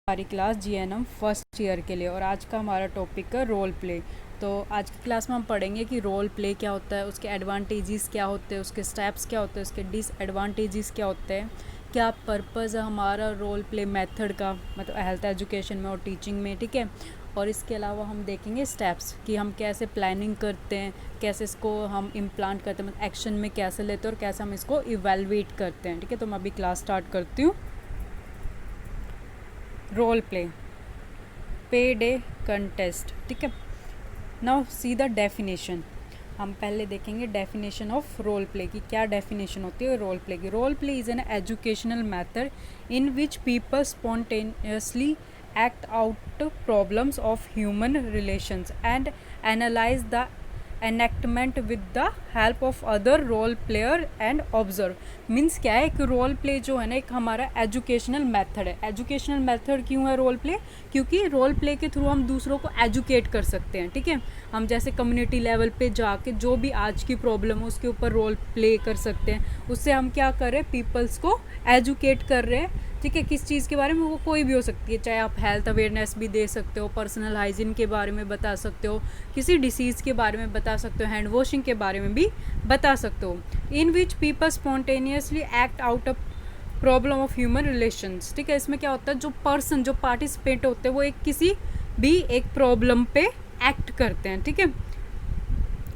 हमारी class GNM first year के लिए। और आज का हमारा टॉपिक है रोल प्ले। तो आज की क्लास में हम पढ़ेंगे कि रोल प्ले क्या होता है, उसके एडवांटेजेस क्या होते हैं, उसके स्टेप्स क्या होते हैं, उसके डिसएडवांटेजेस क्या होते हैं, क्या पर्पज़ है हमारा रोल प्ले मेथड का, मतलब हेल्थ एजुकेशन में और टीचिंग में। ठीक है। और इसके अलावा हम देखेंगे स्टेप्स कि हम कैसे प्लानिंग करते हैं, कैसे इसको हम इम्प्लांट करते हैं, मतलब एक्शन में कैसे लेते हैं और कैसे हम इसको इवेलुएट करते हैं। ठीक है। तो मैं अभी क्लास स्टार्ट करती हूँ। रोल प्ले, पेड ए कंटेस्ट। ठीक है। Now see the definition. हम पहले देखेंगे डेफिनेशन ऑफ रोल प्ले की क्या डेफिनेशन होती है रोल प्ले की। Role play is an educational method in which people spontaneously act out problems of human relations and analyze the enactment with the help of other role player and observe। Means क्या है कि role play जो है ना एक हमारा educational method है। Educational method क्यों है रोल प्ले? क्योंकि रोल प्ले के थ्रू हम दूसरों को एजुकेट कर सकते हैं। ठीक है। हम जैसे कम्युनिटी लेवल पे जाके जो भी आज की प्रॉब्लम है उसके ऊपर रोल प्ले कर सकते हैं। उससे हम क्या कर रहे हैं, पीपल्स को एजुकेट कर रहे हैं। ठीक है। किस चीज़ के बारे में, वो कोई भी हो सकती है, चाहे आप हेल्थ अवेयरनेस भी दे सकते हो, पर्सनल हाइजीन के बारे में बता सकते हो, किसी डिसीज़ के बारे में बता सकते हो, हैंड वॉशिंग के बारे में भी बता सकते हो। In which people spontaneously act out of problem of human relations. ठीक है। इसमें क्या होता है, जो पर्सन जो पार्टिसिपेंट होते हैं वो एक किसी भी एक प्रॉब्लम पे एक्ट करते हैं। ठीक है।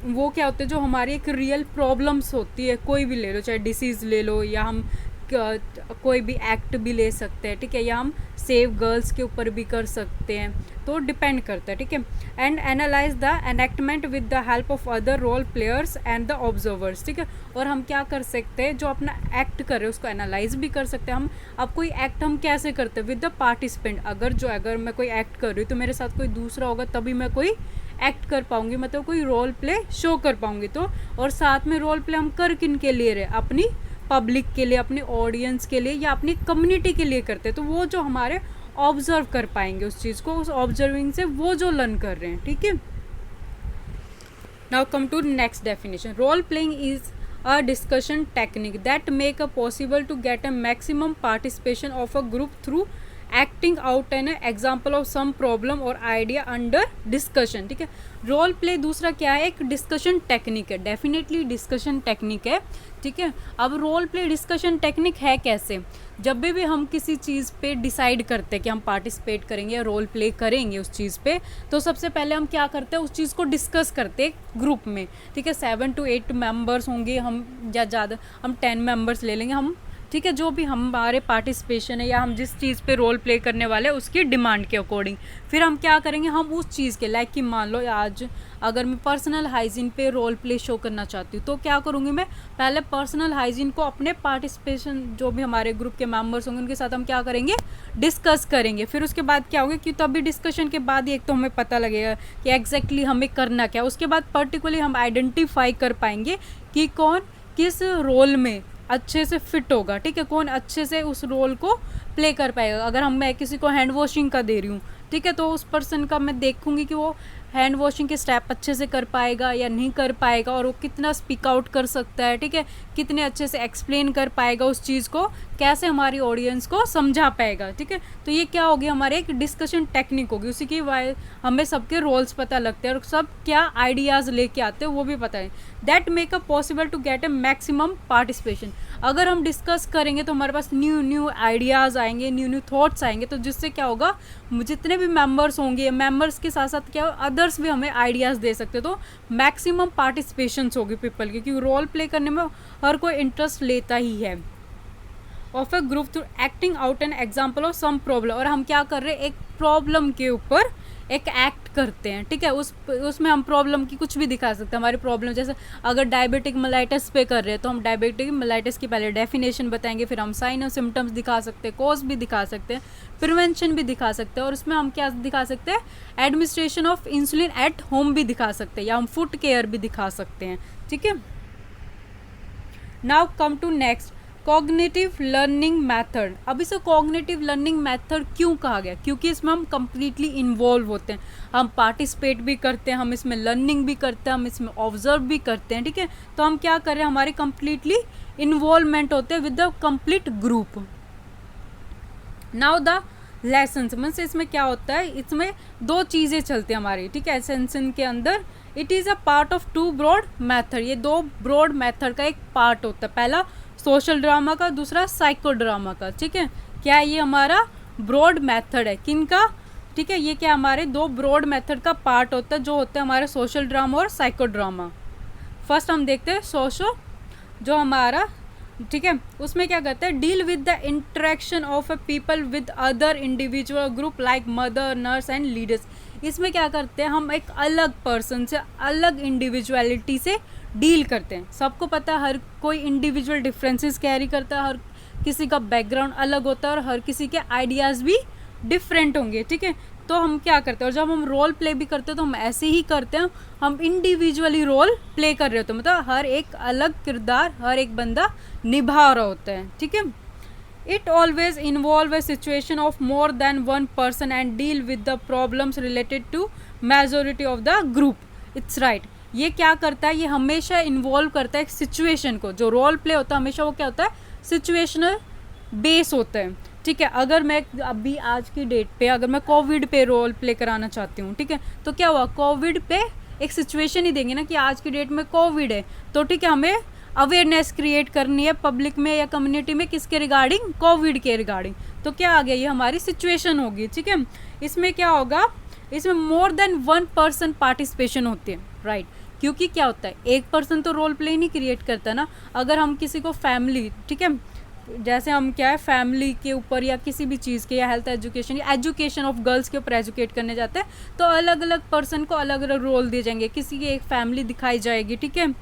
वो क्या होते हैं, जो हमारी एक रियल प्रॉब्लम्स होती है, कोई भी ले लो, चाहे डिसीज़ ले लो या हम कोई भी एक्ट भी ले सकते हैं। ठीक है। या हम सेव गर्ल्स के ऊपर भी कर सकते हैं, तो डिपेंड करता है। ठीक है। And analyse the enactment with the help of other role players and the observers. ठीक है। और हम क्या कर सकते हैं, जो अपना एक्ट कर रहे हैं उसको एनालाइज भी कर सकते हैं। हम अब कोई एक्ट हम कैसे करते हैं, विद द पार्टिसिपेंट। अगर मैं कोई एक्ट कर रही हूँ तो मेरे साथ कोई दूसरा होगा तभी मैं कोई एक्ट कर पाऊंगी, मतलब कोई रोल प्ले शो कर पाऊंगी। तो और साथ में रोल प्ले हम कर किन के लिए रहे, अपनी पब्लिक के लिए, अपने ऑडियंस के लिए या अपनी कम्युनिटी के लिए करते हैं। तो वो जो हमारे ऑब्जर्व कर पाएंगे उस चीज़ को, उस ऑब्जर्विंग से वो जो लर्न कर रहे हैं। ठीक है। Now come to next definition. Role playing is a discussion technique that make a possible to get a maximum participation of a group through acting out an example of some problem or idea under discussion। ठीक है। Role play दूसरा क्या है, एक discussion technique है। Definitely discussion technique है। ठीक है। अब रोल प्ले डिस्कशन टेक्निक है कैसे, जब भी हम किसी चीज़ पे डिसाइड करते हैं कि हम पार्टिसिपेट करेंगे या रोल प्ले करेंगे उस चीज़ पे, तो सबसे पहले हम क्या करते हैं, उस चीज़ को डिस्कस करते हैं ग्रुप में। ठीक है। 7 to 8 मेंबर्स होंगे, हम या ज़्यादा हम 10 मेंबर्स ले लेंगे हम। ठीक है। जो भी हमारे पार्टिसिपेशन है या हम जिस चीज़ पे रोल प्ले करने वाले हैं उसकी डिमांड के अकॉर्डिंग फिर हम क्या करेंगे, हम उस चीज़ के लाइक कि मान लो आज अगर मैं पर्सनल हाइजीन पे रोल प्ले शो करना चाहती हूँ तो क्या करूँगी, मैं पहले पर्सनल हाइजीन को अपने पार्टिसिपेशन जो भी हमारे ग्रुप के मेंबर्स होंगे उनके साथ हम क्या करेंगे, डिस्कस करेंगे। फिर उसके बाद क्या होगा कि तभी डिस्कशन के बाद ही एक तो हमें पता लगेगा कि एग्जैक्टली हमें करना क्या। उसके बाद पर्टिकुलरली हम आइडेंटिफाई कर पाएंगे कि कौन किस रोल में अच्छे से फिट होगा। ठीक है। कौन अच्छे से उस रोल को प्ले कर पाएगा। अगर मैं किसी को हैंड वॉशिंग का दे रही हूँ, ठीक है, तो उस पर्सन का मैं देखूंगी कि वो हैंड वॉशिंग के स्टेप अच्छे से कर पाएगा या नहीं कर पाएगा, और वो कितना स्पीक आउट कर सकता है। ठीक है। कितने अच्छे से एक्सप्लेन कर पाएगा उस चीज़ को, कैसे हमारी ऑडियंस को समझा पाएगा। ठीक है। तो ये क्या होगी, हमारे एक डिस्कशन टेक्निक होगी। उसी की हमें सबके रोल्स पता लगते हैं और सब क्या आइडियाज़ लेके आते हैं वो भी पता है। That make a possible to get a maximum participation. अगर हम डिस्कस करेंगे तो हमारे पास न्यू आइडियाज़ आएंगे, न्यू थॉट्स आएंगे, तो जिससे क्या होगा, जितने भी मेंबर्स होंगे, मेंबर्स के साथ साथ क्या अदर्स भी हमें आइडियाज़ दे सकते हैं। तो मैक्सिमम पार्टिसिपेशंस होगी पीपल की, क्योंकि रोल प्ले करने में हर कोई इंटरेस्ट लेता ही है। Of a group through acting out an example of some problem. और हम क्या कर रहे हैं, एक प्रॉब्लम के ऊपर एक एक्ट करते हैं। ठीक है। उसमें हम प्रॉब्लम की कुछ भी दिखा सकते हैं। हमारी प्रॉब्लम जैसे अगर डायबिटिक मेलाइटिस पे कर रहे हैं तो हम डायबिटिक मेलाइटिस की पहले डेफिनेशन बताएंगे, फिर हम साइन और सिम्टम्स दिखा सकते हैं, कॉज भी दिखा सकते हैं, प्रिवेंशन भी दिखा सकते हैं, और उसमें हम क्या दिखा सकते हैं, administration of insulin at home भी दिखा सकते हैं, या हम फूड केयर भी दिखा सकते हैं। ठीक है। Now come to next, cognitive learning method. अब इसे कॉग्निटिव लर्निंग मेथड क्यों कहा गया, क्योंकि इसमें हम कंप्लीटली इन्वॉल्व होते हैं, हम पार्टिसिपेट भी करते हैं, हम इसमें लर्निंग भी करते हैं, हम इसमें ऑब्जर्व भी करते हैं। ठीक है। तो हम क्या कर रहे हैं, हमारे कंप्लीटली इन्वॉल्वमेंट होते हैं with the complete group. Now the lessons means इसमें क्या होता है, इसमें दो चीज़ें चलती हैं हमारी, ठीक है, सेंसन के अंदर। It is a part of two broad method, ये दो ब्रॉड मैथड का एक पार्ट होता है, पहला सोशल ड्रामा का, दूसरा साइको ड्रामा का, ठीक है। क्या ये हमारा ब्रॉड मैथड है, किन का, ठीक है, ये क्या हमारे दो ब्रॉड मेथड का पार्ट होता है, जो होता है हमारे सोशल ड्रामा और साइको ड्रामा। फर्स्ट हम देखते हैं सोशो, जो हमारा, ठीक है, उसमें क्या कहते हैं, deal with the interaction of a people with other individual group like mother, nurse and leaders. इसमें क्या करते हैं, हम एक अलग पर्सन से, अलग इंडिविजुअलिटी से डील करते हैं। सबको पता है हर कोई इंडिविजुअल डिफरेंसेस कैरी करता है, हर किसी का बैकग्राउंड अलग होता है और हर किसी के आइडियाज़ भी डिफरेंट होंगे, ठीक है। तो हम क्या करते हैं, और जब हम रोल प्ले भी करते हैं तो हम ऐसे ही करते हैं, हम इंडिविजुअली रोल प्ले कर रहे होते हैं, मतलब हर एक अलग किरदार हर एक बंदा निभा रहा होता है, ठीक है। It always involve a situation of more than one person and deal with the problems related to majority of the group. It's right, ये क्या करता है, ये हमेशा इन्वॉल्व करता है एक सिचुएशन को। जो रोल प्ले होता है हमेशा वो क्या होता है, सिचुएशनल बेस होता है, ठीक है। अगर मैं अभी आज की डेट पे अगर मैं कोविड पे रोल प्ले कराना चाहती हूँ, ठीक है, तो क्या हुआ, कोविड पे एक सिचुएशन ही देंगे ना कि आज की डेट में कोविड है, तो ठीक है, हमें अवेयरनेस क्रिएट करनी है पब्लिक में या कम्युनिटी में, किसके रिगार्डिंग, कोविड के रिगार्डिंग। तो क्या आ गया, ये हमारी सिचुएशन होगी, ठीक है। इसमें क्या होगा, इसमें मोर देन वन पर्सन पार्टिसिपेशन होती है, राइट। क्योंकि क्या होता है, एक पर्सन तो रोल प्ले नहीं क्रिएट करता ना। अगर हम किसी को फैमिली, ठीक है, जैसे हम क्या है फैमिली के ऊपर या किसी भी चीज़ के, या हेल्थ एजुकेशन या एजुकेशन ऑफ गर्ल्स के ऊपर एजुकेट करने जाते हैं, तो अलग अलग पर्सन को अलग अलग रोल दिए जाएंगे। किसी की एक फैमिली दिखाई जाएगी, ठीक है,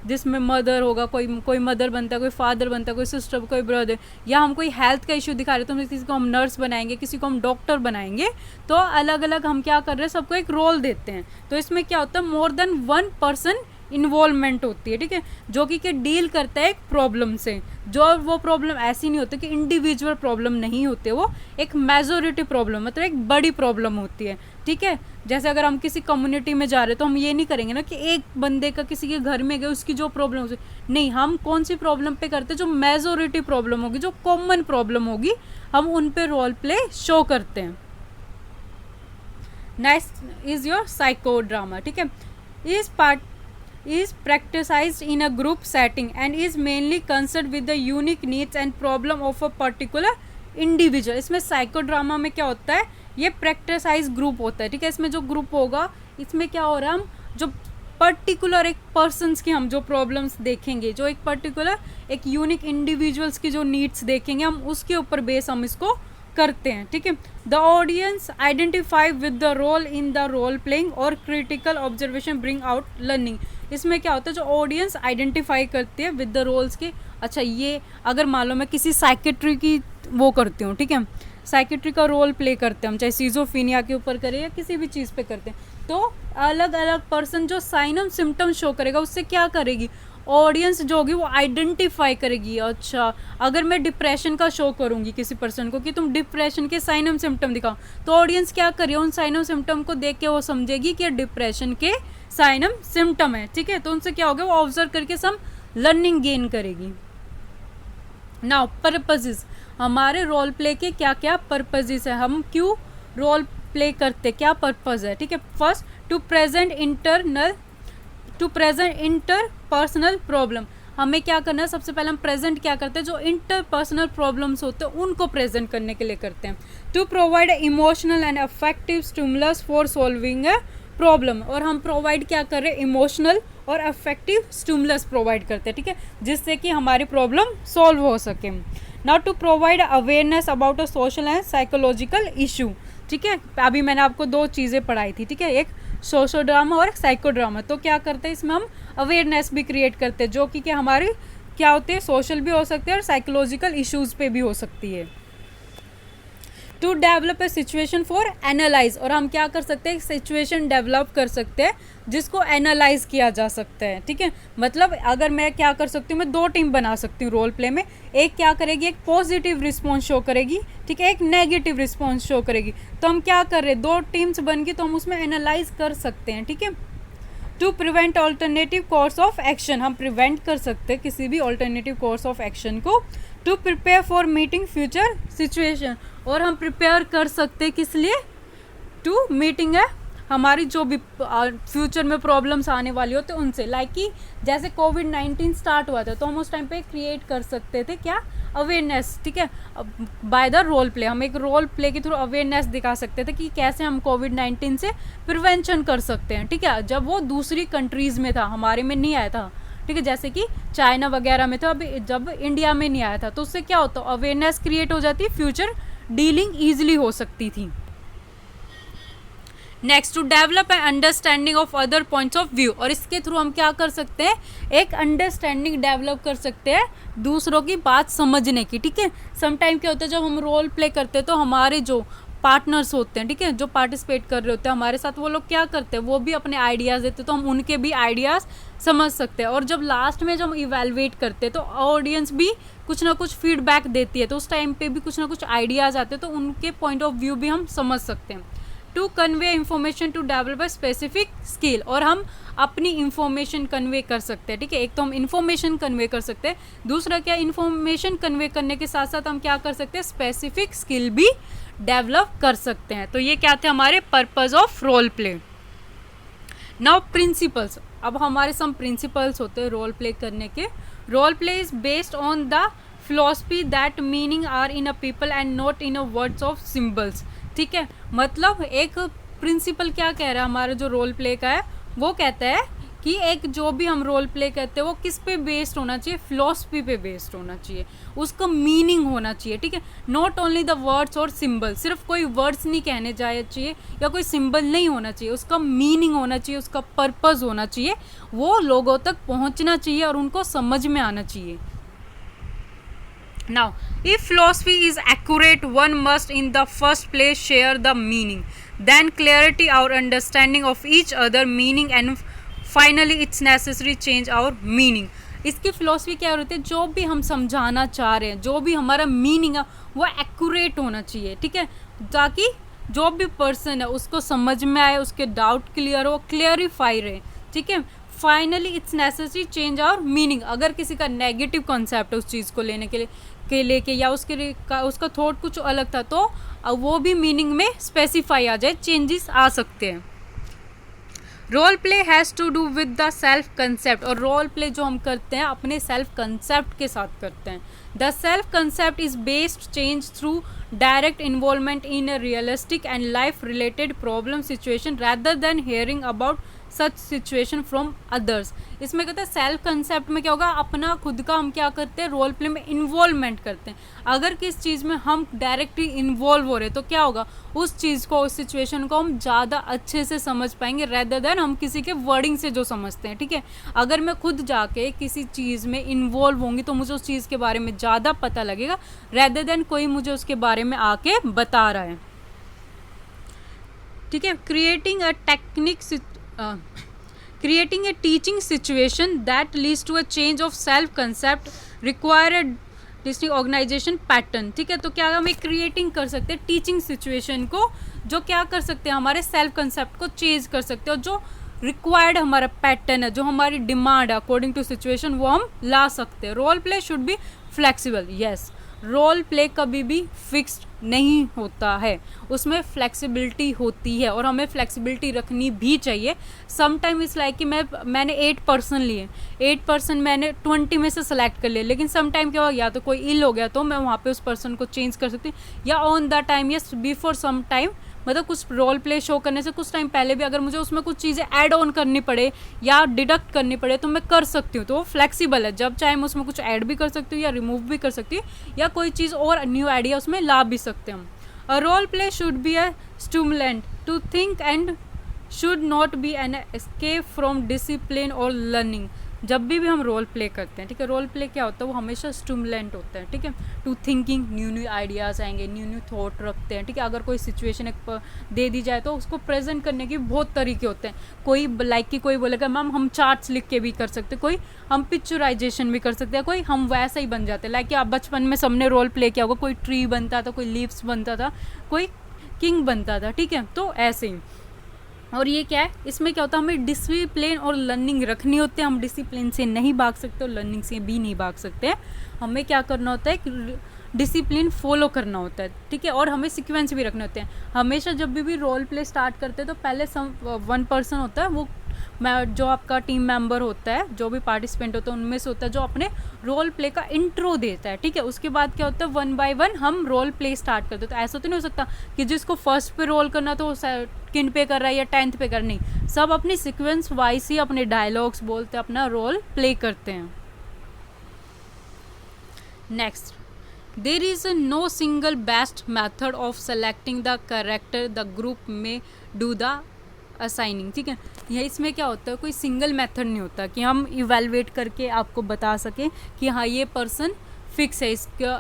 जिसमें मदर होगा, कोई मदर बनता है, कोई फादर बनता है, कोई सिस्टर, कोई ब्रदर, या हम कोई हेल्थ का इशू दिखा रहे हैं तो किसी को हम नर्स बनाएंगे, किसी को हम डॉक्टर बनाएंगे। तो अलग अलग हम क्या कर रहे हैं, सबको एक रोल देते हैं। तो इसमें क्या होता है, मोर देन वन पर्सन इन्वॉल्वमेंट होती है, ठीक है, जो कि डील करता है एक प्रॉब्लम से। जो वो प्रॉब्लम ऐसी नहीं होती कि इंडिविजुअल प्रॉब्लम नहीं होते, वो एक मेजोरिटी प्रॉब्लम, मतलब एक बड़ी प्रॉब्लम होती है, ठीक है। जैसे अगर हम किसी कम्युनिटी में जा रहे हैं तो हम ये नहीं करेंगे ना कि एक बंदे का किसी के घर में गए उसकी जो प्रॉब्लम होगी, नहीं, हम कौन सी प्रॉब्लम पे करते हैं, जो मेजोरिटी प्रॉब्लम होगी, जो कॉमन प्रॉब्लम होगी, हम उन पे रोल प्ले शो करते हैं। Next is your psycho drama, ठीक है। इस part is practiced in a group setting and is mainly concerned with the unique needs and problem of a particular individual। इसमें साइको ड्रामा में क्या होता है, ये प्रैक्टिसाइज ग्रुप होता है, ठीक है। इसमें जो ग्रुप होगा, इसमें क्या हो रहा है, हम जो पर्टिकुलर एक पर्सन्स की हम जो प्रॉब्लम्स देखेंगे, जो एक पर्टिकुलर एक यूनिक इंडिविजुअल्स की जो नीड्स देखेंगे, हम उसके ऊपर बेस हम इसको करते हैं, ठीक है। The audience identify with the role in the role playing और critical observation bring out learning. इसमें क्या होता है, जो ऑडियंस आइडेंटिफाई करती है विद द रोल्स के, अच्छा ये अगर मान लो मैं किसी साइकेट्री की वो करती हूँ, ठीक है, साइकेट्री का रोल प्ले करते हैं हम, चाहे सीजोफीनिया के ऊपर करें या किसी भी चीज़ पे करते हैं, तो अलग अलग पर्सन जो साइन एंड सिम्टम शो करेगा, उससे क्या करेगी, ऑडियंस जो होगी वो आइडेंटिफाई करेगी। अच्छा, अगर मैं डिप्रेशन का शो करूंगी किसी पर्सन को कि तुम डिप्रेशन के साइन एंड सिम्टम दिखाओ, तो ऑडियंस क्या करेगी, उन साइन एंड सिम्टम को देख के वो समझेगी कि डिप्रेशन के साइन एंड सिम्टम है, ठीक है। तो उनसे क्या होगा, वो ऑब्जर्व करके सम लर्निंग गेन करेगी। नाउ पर्पसेस, हमारे रोल प्ले के क्या क्या पर्पसेस है, हम क्यों रोल प्ले करते, क्या पर्पस है, ठीक है। First, to present interpersonal problem, हमें क्या करना है, सबसे पहले हम प्रेजेंट क्या करते हैं, जो इंटरपर्सनल प्रॉब्लम्स होते हैं उनको प्रेजेंट करने के लिए करते हैं। To provide emotional and affective stimulus for solving a problem, और हम प्रोवाइड क्या कर रहे हैं, इमोशनल और अफेक्टिव स्टिमुलस प्रोवाइड करते हैं, ठीक है, जिससे कि हमारी प्रॉब्लम सॉल्व हो सके। Now to provide awareness about a social and psychological issue, ठीक है। अभी मैंने आपको दो चीज़ें पढ़ाई थी, ठीक है, एक सोशो ड्रामा और एक साइको ड्रामा। तो क्या करते हैं, इसमें हम अवेयरनेस भी क्रिएट करते हैं, जो कि क्या हमारी क्या होती है, सोशल भी हो सकती है और साइकोलॉजिकल इश्यूज़ पे भी हो सकती है। To develop a situation for analyse, और हम क्या कर सकते हैं, सिचुएशन डेवलप कर सकते हैं जिसको एनालाइज किया जा सकता है, ठीक है। मतलब अगर मैं क्या कर सकती हूँ, मैं दो टीम बना सकती हूँ रोल प्ले में, एक क्या करेगी, एक पॉजिटिव रिस्पॉन्स शो करेगी, ठीक है, एक नेगेटिव रिस्पॉन्स शो करेगी। तो हम क्या कर रहे हैं, दो टीम्स बन गई, तो हम उसमें एनालाइज कर सकते हैं, ठीक है। To prevent alternative course of action, हम प्रिवेंट कर सकते हैं किसी भी ऑल्टरनेटिव कोर्स ऑफ एक्शन को। To prepare for meeting future situation, और हम प्रिपेयर कर सकते हैं किस लिए, टू मीटिंग है हमारी जो भी फ्यूचर में प्रॉब्लम्स आने वाली होते उनसे, लाइक कि जैसे कोविड-19 स्टार्ट हुआ था तो हम उस टाइम पे क्रिएट कर सकते थे क्या, अवेयरनेस, ठीक है, बाय द रोल प्ले, हम एक रोल प्ले के थ्रू अवेयरनेस दिखा सकते थे कि कैसे हम कोविड-19 से प्रिवेंशन कर सकते हैं, ठीक है, जब वो दूसरी कंट्रीज़ में था, हमारे में नहीं आया था, ठीक है, जैसे कि चाइना वगैरह में था, अभी जब इंडिया में नहीं आया था, तो उससे क्या होता, अवेयरनेस क्रिएट हो जाती, फ्यूचर डीलिंग ईजिली हो सकती थी। Next, to develop an understanding of other points of view, और इसके थ्रू हम क्या कर सकते हैं, एक अंडरस्टैंडिंग डेवलप कर सकते हैं दूसरों की बात समझने की, ठीक है। समटाइम क्या होता है, जब हम रोल प्ले करते हैं तो हमारे जो पार्टनर्स होते हैं, ठीक है, जो पार्टिसिपेट कर रहे होते हैं हमारे साथ, वो लोग क्या करते हैं, वो भी अपने आइडियाज़ देते हैं, तो हम उनके भी आइडियाज़ समझ सकते हैं, और जब लास्ट में जब हम इवेलुएट करते हैं तो ऑडियंस भी कुछ ना कुछ फीडबैक देती है, तो उस टाइम पे भी कुछ ना कुछ आइडियाज़ आते हैं, तो उनके पॉइंट ऑफ व्यू भी हम समझ सकते हैं। To convey information to develop a specific skill, और हम अपनी इंफॉर्मेशन कन्वे कर सकते हैं, ठीक है, एक तो हम इंफॉर्मेशन कन्वे कर सकते हैं, दूसरा क्या, इंफॉर्मेशन कन्वे करने के साथ साथ हम क्या कर सकते हैं, स्पेसिफिक स्किल भी डेवलप कर सकते हैं। तो ये क्या थे हमारे purpose of role play. Now principles, अब हमारे सम प्रिंसिपल्स होते हैं रोल प्ले करने के। Role play is based on the philosophy that meaning are in a people and not in a words of symbols, ठीक है, मतलब एक प्रिंसिपल क्या कह रहा है हमारा जो रोल प्ले का है, वो कहता है कि एक जो भी हम रोल प्ले करते हैं वो किस पे बेस्ड होना चाहिए, फिलॉसफी पे बेस्ड होना चाहिए, उसका मीनिंग होना चाहिए, ठीक है, नॉट ओनली द वर्ड्स और सिंबल, सिर्फ कोई वर्ड्स नहीं कहने जाए चाहिए या कोई सिंबल नहीं होना चाहिए, उसका मीनिंग होना चाहिए, उसका पर्पस होना चाहिए, वो लोगों तक पहुंचना चाहिए और उनको समझ में आना चाहिए। Now, if philosophy is accurate, one must in the first place share the meaning, then clarity our understanding of each other meaning, and finally it's necessary change our meaning. इसकी फिलॉसफी क्या होती है, जो भी हम समझाना चाह रहे हैं, जो भी हमारा मीनिंग है वो एक्यूरेट होना चाहिए, ठीक है, ताकि जो भी पर्सन है उसको समझ में आए, उसके डाउट क्लियर हो, क्लियरिफाई रहे, ठीक है। Finally it's necessary change our meaning, अगर किसी का नेगेटिव कॉन्सेप्ट है उस चीज़ को लेके या उसका थॉट कुछ अलग था, तो वो भी मीनिंग में स्पेसिफाई आ जाए, चेंजेस आ सकते हैं। Role play has to do with the self concept, और रोल प्ले जो हम करते हैं अपने सेल्फ कंसेप्ट के साथ करते हैं। The self concept is based change through direct involvement in a realistic and life related problem situation rather than hearing about such situation from others. इसमें कहते हैं सेल्फ कंसेप्ट में क्या होगा, अपना खुद का हम क्या करते हैं, रोल प्ले में इन्वॉल्वमेंट करते हैं। अगर किस चीज़ में हम डायरेक्टली इन्वॉल्व हो रहे हैं तो क्या होगा, उस चीज़ को, उस सिचुएशन को हम ज़्यादा अच्छे से समझ पाएंगे रेदर देन हम किसी के वर्डिंग से जो समझते हैं, ठीक है। अगर मैं खुद जाके किसी चीज़ में इन्वॉल्व होंगी तो मुझे उस चीज़ के बारे में ज़्यादा पता लगेगा रेदर देन कोई मुझे उसके बारे में आके बता रहा है, ठीक है। Creating a teaching situation that leads to a change of self concept require a distinct organization pattern, ठीक है। तो क्या हम एक क्रिएटिंग कर सकते हैं टीचिंग सिचुएशन को, जो क्या कर सकते हैं, हमारे सेल्फ कंसेप्ट को चेंज कर सकते हैं, और जो रिक्वायर्ड हमारा पैटर्न है, जो हमारी डिमांड है अकॉर्डिंग टू सिचुएशन, वो हम ला सकते हैं। Role play should be flexible, yes, role play कभी भी फिक्स्ड नहीं होता है, उसमें फ्लेक्सिबिलिटी होती है और हमें फ्लेक्सिबिलिटी रखनी भी चाहिए। सम टाइम इस लाइक कि मैंने 8 पर्सन लिए, 8 पर्सन मैंने 20 में से सेलेक्ट कर लिए, लेकिन सम टाइम क्या हो, या तो कोई इल हो गया तो मैं वहाँ पे उस पर्सन को चेंज कर सकती हूँ, या on the time, yes, before some time, मतलब कुछ रोल प्ले शो करने से कुछ टाइम पहले भी अगर मुझे उसमें कुछ चीज़ें ऐड ऑन करनी पड़े या डिडक्ट करनी पड़े तो मैं कर सकती हूँ, तो वो फ्लेक्सिबल है, जब चाहे मैं उसमें कुछ ऐड भी कर सकती हूँ या रिमूव भी कर सकती हूँ, या कोई चीज़ और न्यू आइडिया उसमें ला भी सकते हैं हम। A role play should be a stimulant to think and should not be an escape from discipline और लर्निंग। जब भी हम रोल प्ले करते हैं, ठीक है, रोल प्ले क्या होता है, वो हमेशा स्टिमुलेंट होता है, ठीक है, टू थिंकिंग, न्यू आइडियाज़ आएंगे, न्यू थॉट रखते हैं, ठीक है। अगर कोई सिचुएशन एक दे दी जाए तो उसको प्रेजेंट करने के बहुत तरीके होते हैं। कोई लाइक कि कोई बोलेगा मैम हम चार्ट्स लिख के भी कर सकते, कोई हम पिक्चराइजेशन भी कर सकते हैं, कोई हम वैसा ही बन जाते हैं, लाइक कि आप बचपन में सबने रोल प्ले किया होगा, कोई ट्री बनता था, कोई लीव्स बनता था, कोई किंग बनता था, ठीक है, तो ऐसे ही और ये क्या है, इसमें क्या होता है, हमें डिसिप्लिन और लर्निंग रखनी होती है। हम डिसिप्लिन से नहीं भाग सकते और लर्निंग से भी नहीं भाग सकते। हमें क्या करना होता है, डिसिप्लिन फॉलो करना होता है, ठीक है। और हमें सीक्वेंस भी रखने होते हैं। हमेशा जब भी रोल प्ले स्टार्ट करते हैं तो पहले वन पर्सन होता है, वो जो आपका टीम मेंबर होता है, जो भी पार्टिसिपेंट होता है उनमें से होता है, जो अपने रोल प्ले का इंट्रो देता है, ठीक है। उसके बाद क्या होता है, वन बाय वन हम रोल प्ले स्टार्ट करते हैं। तो ऐसा तो नहीं हो सकता कि जिसको फर्स्ट पे रोल करना तो सेकंड पे कर रहा है या 10th पे कर, नहीं, सब अपनी सीक्वेंस वाइज ही अपने डायलॉग्स बोलते हैं, अपना रोल प्ले करते हैं। Next, there is no single best method of selecting the character the group may do the assigning, ठीक है। यह इसमें क्या होता है, कोई सिंगल मेथड नहीं होता कि हम इवेलुएट करके आपको बता सकें कि हाँ ये पर्सन फिक्स है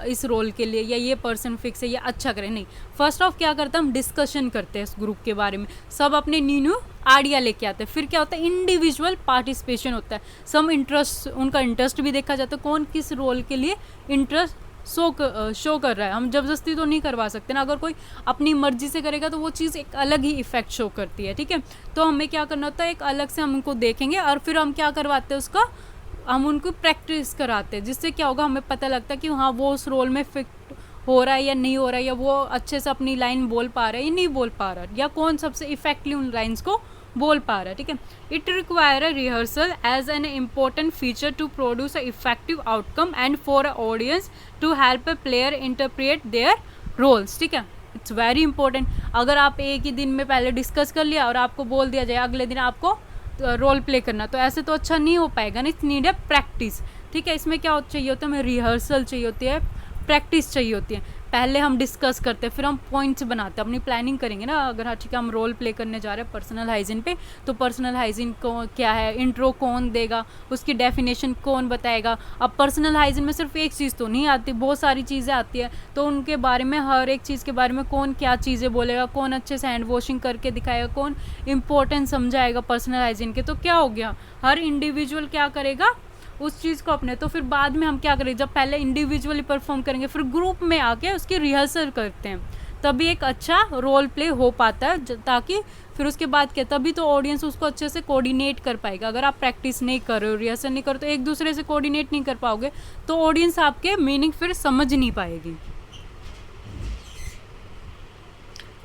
इस रोल के लिए, या ये पर्सन फिक्स है, ये अच्छा करे, नहीं। फर्स्ट ऑफ क्या करते हैं, हम डिस्कशन करते हैं इस ग्रुप के बारे में, सब अपने न्यू आइडिया लेके आते हैं। फिर क्या होता है, इंडिविजुअल पार्टिसिपेशन होता है, सब इंटरेस्ट, उनका इंटरेस्ट भी देखा जाता है, कौन किस रोल के लिए इंटरेस्ट शो कर रहा है। हम जबरदस्ती तो नहीं करवा सकते ना, अगर कोई अपनी मर्जी से करेगा तो वो चीज़ एक अलग ही इफेक्ट शो करती है, ठीक है। तो हमें क्या करना होता है, एक अलग से हम उनको देखेंगे और फिर हम क्या करवाते हैं, उसका हम उनको प्रैक्टिस कराते हैं, जिससे क्या होगा, हमें पता लगता है कि हाँ वो उस रोल में फिट हो रहा है या नहीं हो रहा है, या वो अच्छे से अपनी लाइन बोल पा रहा है या नहीं बोल पा रहा है, या कौन सबसे इफेक्टिवली उन लाइन्स को बोल पा रहा है, ठीक है। It require a rehearsal as an important feature to produce a effective outcome and for a audience to help a player interpret their roles, ठीक है। It's very important. अगर आप एक ही दिन में पहले डिस्कस कर लिया और आपको बोल दिया जाए अगले दिन आपको रोल प्ले करना, तो ऐसे तो अच्छा नहीं हो पाएगा ना। इट्स नीड है प्रैक्टिस, ठीक है। इसमें क्या चाहिए होता है, हमें रिहर्सल चाहिए होती है, प्रैक्टिस चाहिए होती है। पहले हम डिस्कस करते हैं, फिर हम पॉइंट्स बनाते हैं, अपनी प्लानिंग करेंगे ना। अगर हाँ ठीक है, हम रोल प्ले करने जा रहे हैं पर्सनल हाइजीन पे, तो पर्सनल हाइजीन को क्या है, इंट्रो कौन देगा, उसकी डेफिनेशन कौन बताएगा। अब पर्सनल हाइजीन में सिर्फ एक चीज़ तो नहीं आती, बहुत सारी चीज़ें आती है, तो उनके बारे में, हर एक चीज़ के बारे में कौन क्या चीज़ें बोलेगा, कौन अच्छे से हैंड वॉशिंग करके दिखाएगा, कौन इंपॉर्टेंस समझाएगा पर्सनल हाइजीन के। तो क्या हो गया, हर इंडिविजुअल क्या करेगा उस चीज़ को अपने। तो फिर बाद में हम क्या करेंगे, जब पहले इंडिविजुअली परफॉर्म करेंगे, फिर ग्रुप में आके उसकी रिहर्सल करते हैं, तभी एक अच्छा रोल प्ले हो पाता है, ताकि फिर उसके बाद क्या, तभी तो ऑडियंस उसको अच्छे से कोऑर्डिनेट कर पाएगा। अगर आप प्रैक्टिस नहीं कर रहे हो, रिहर्सल नहीं कर रहे, तो एक दूसरे से कोऑर्डिनेट नहीं कर पाओगे, तो ऑडियंस आपके मीनिंग फिर समझ नहीं पाएगी।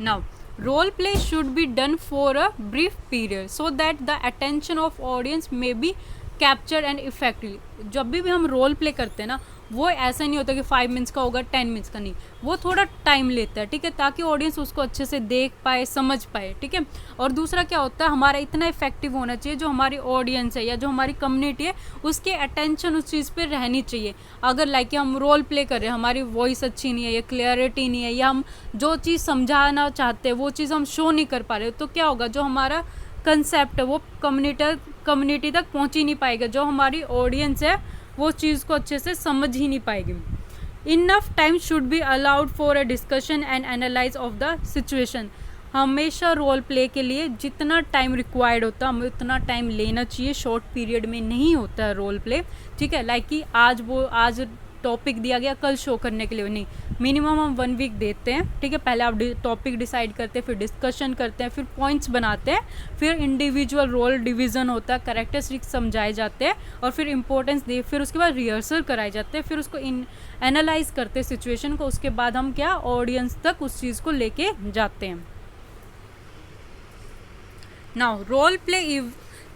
Now role play should be done for a brief period so that the attention of audience may be capture and effectively. जब भी हम रोल प्ले करते हैं ना, वो ऐसा नहीं होता कि 5 मिनट्स का होगा 10 मिनट्स का, नहीं, वो थोड़ा टाइम लेता है, ठीक है, ताकि ऑडियंस उसको अच्छे से देख पाए, समझ पाए, ठीक है। और दूसरा क्या होता है, हमारा इतना इफेक्टिव होना चाहिए, जो हमारी ऑडियंस है या जो हमारी कम्युनिटी है उसके अटेंशन उस चीज़ पे रहनी चाहिए। अगर लाइक हम रोल प्ले कर रहे हैं, हमारी वॉइस अच्छी नहीं है या क्लियरिटी नहीं है, या हम जो चीज़ समझाना चाहते हैं वो चीज़ हम शो नहीं कर पा रहे, तो क्या होगा, जो हमारा कंसेप्ट है वो कम्युनिटी तक पहुंच ही नहीं पाएगा, जो हमारी ऑडियंस है वो चीज़ को अच्छे से समझ ही नहीं पाएगी। Enough time should be allowed for a discussion and analyse of the situation. हमेशा रोल प्ले के लिए जितना टाइम रिक्वायर्ड होता है हमें उतना टाइम लेना चाहिए, शॉर्ट पीरियड में नहीं होता है रोल प्ले, ठीक है। लाइक कि आज टॉपिक दिया गया कल शो करने के लिए नहीं, मिनिमम हम 1 वीक देते हैं, ठीक है। पहले आप टॉपिक डिसाइड करते हैं, फिर डिस्कशन करते हैं, फिर पॉइंट्स बनाते हैं, फिर इंडिविजुअल रोल डिवीज़न होता है, कैरेक्टरिस्टिक्स समझाए जाते हैं, और फिर इंपॉर्टेंस दे, फिर उसके बाद रिहर्सल कराए जाते हैं, फिर उसको एनालाइज करते हैं सिचुएशन को, उसके बाद हम क्या ऑडियंस तक उस चीज़ को लेके जाते हैं। Now role play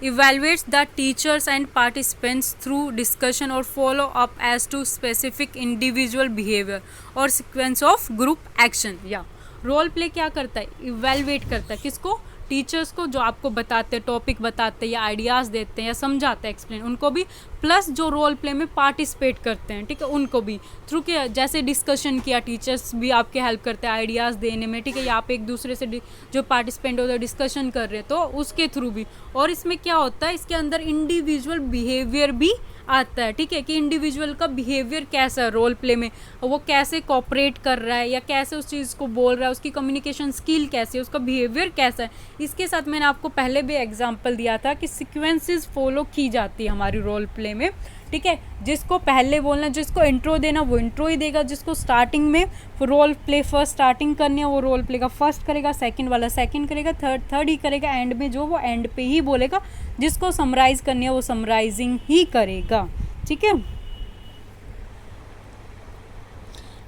evaluates the teachers and participants through discussion or follow up as to specific individual behavior or sequence of group action। या रोल प्ले क्या करता है, इवेलुएट करता है किसको, टीचर्स को, जो आपको बताते हैं, टॉपिक बताते हैं या आइडियाज़ देते हैं या समझाते हैं, एक्सप्लेन, उनको भी, प्लस जो रोल प्ले में पार्टिसिपेट करते हैं, ठीक है, उनको भी थ्रू के जैसे डिस्कशन किया, टीचर्स भी आपके हेल्प करते हैं आइडियाज़ देने में, ठीक है, या आप एक दूसरे से जो पार्टिसिपेंट होता है डिस्कशन कर रहे हैं तो उसके थ्रू भी। और इसमें क्या होता है, इसके अंदर इंडिविजुअल बिहेवियर भी आता है, ठीक है, कि इंडिविजुअल का बिहेवियर कैसा है रोल प्ले में, वो कैसे कोऑपरेट कर रहा है या कैसे उस चीज़ को बोल रहा है, उसकी कम्युनिकेशन स्किल कैसी है, उसका बिहेवियर कैसा है, इसके साथ मैंने आपको पहले भी एग्जांपल दिया था कि सीक्वेंसेस फॉलो की जाती है हमारी रोल प्ले में, ठीक है। जिसको पहले बोलना, जिसको इंट्रो देना वो इंट्रो ही देगा, जिसको स्टार्टिंग में रोल प्ले फर्स्ट स्टार्टिंग करनी है वो रोल प्ले का फर्स्ट करेगा, सेकंड वाला सेकंड करेगा, थर्ड ही करेगा, एंड में जो वो एंड पे ही बोलेगा, जिसको समराइज करनी है वो समराइजिंग ही करेगा, ठीक है।